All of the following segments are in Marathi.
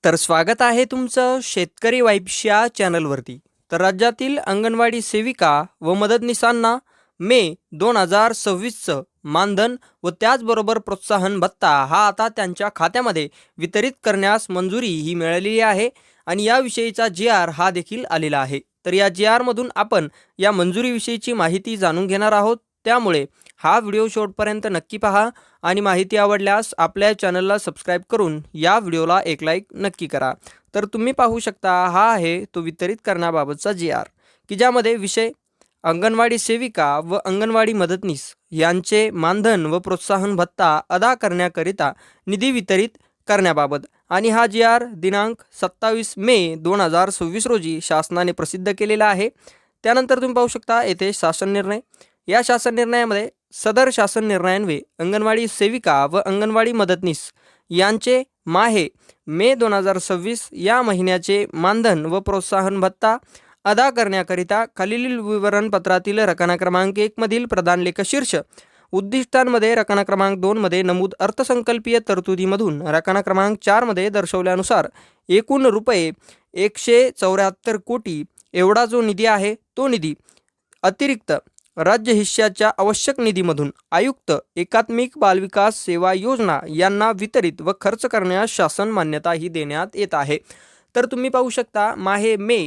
तर स्वागत आहे तुमचं शेतकरी वाईब्स या चॅनलवरती। तर राज्यातील अंगणवाडी सेविका व मदतनीसांना मे 2026चं मानधन व त्याचबरोबर प्रोत्साहन भत्ता हा आता त्यांच्या खात्यामध्ये वितरित करण्यास मंजुरी ही मिळालेली आहे आणि याविषयीचा जी.आर हा देखील आलेला आहे। तर या जी.आरमधून आपण या मंजुरीविषयीची माहिती जाणून घेणार आहोत, त्यामुळे हा व्हिडिओ शेवटपर्यंत नक्की पहा आणि माहिती आवडल्यास आपल्या चॅनलला सबस्क्राईब करून या व्हिडिओला एक लाईक नक्की करा। तर तुम्ही पाहू शकता, हा आहे तो वितरित करण्याबाबतचा जी.आर की ज्यामध्ये विषय अंगणवाडी सेविका व अंगणवाडी मदतनीस यांचे मानधन व प्रोत्साहन भत्ता अदा करण्याकरिता निधी वितरित करण्याबाबत आणि हा जी.आर दिनांक 27 मे 2026 रोजी शासनाने प्रसिद्ध केलेला आहे। त्यानंतर तुम्ही पाहू शकता येथे शासन निर्णय। या शासन निर्णयामध्ये सदर शासन निर्णयान्वये अंगणवाडी सेविका व अंगणवाडी मदतनीस यांचे माहे मे 2026 या महिन्याचे मानधन व प्रोत्साहन भत्ता अदा करण्याकरिता खालील विवरणपत्रातील रकाना क्रमांक 1 मधील प्रदान लेखशीर्ष उद्दिष्टांमध्ये रकाना क्रमांक 2 मध्ये नमूद अर्थसंकल्पीय तरतुदीमधून रकाना क्रमांक 4 मध्ये दर्शवल्यानुसार एकूण रुपये 174 कोटी एवढा जो निधी आहे तो निधी अतिरिक्त राज्य हिश्श्याच्या आवश्यक निधीमधून आयुक्त एकात्मिक बालविकास सेवा योजना यांना वितरित व खर्च करण्यास शासन मान्यता ही देण्यात येत आहे। तर तुम्ही पाहू शकता, माहे मे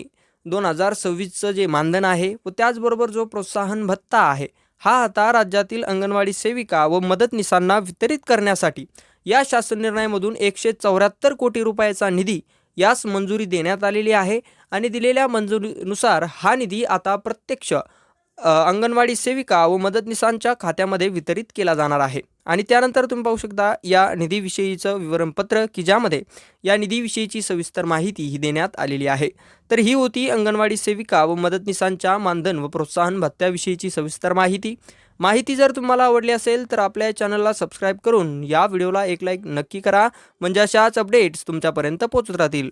2026चं जे मानधन आहे व त्याचबरोबर जो प्रोत्साहन भत्ता आहे हा आता राज्यातील अंगणवाडी सेविका व मदतनीसांना वितरित करण्यासाठी या शासन निर्णयामधून 174 कोटी रुपयाचा निधी यास मंजुरी देण्यात आलेली आहे आणि दिलेल्या मंजुरीनुसार हा निधी आता प्रत्यक्ष अंगणवाडी सेविका व मदतनीसांच्या खात्यामध्ये वितरित केला जाणार आहे। आणि त्यानंतर तुम्ही पाहू शकता या निधीविषयीचं विवरणपत्र की ज्यामध्ये या निधीविषयीची सविस्तर माहिती ही देण्यात आलेली आहे। तर ही होती अंगणवाडी सेविका व मदतनीसांच्या मानधन व प्रोत्साहन भत्त्याविषयीची सविस्तर माहिती जर तुम्हाला आवडली असेल तर आपल्या चॅनलला सबस्क्राईब करून या व्हिडिओला एक लाईक नक्की करा, म्हणजे अशाच अपडेट्स तुमच्यापर्यंत पोहोचत राहतील।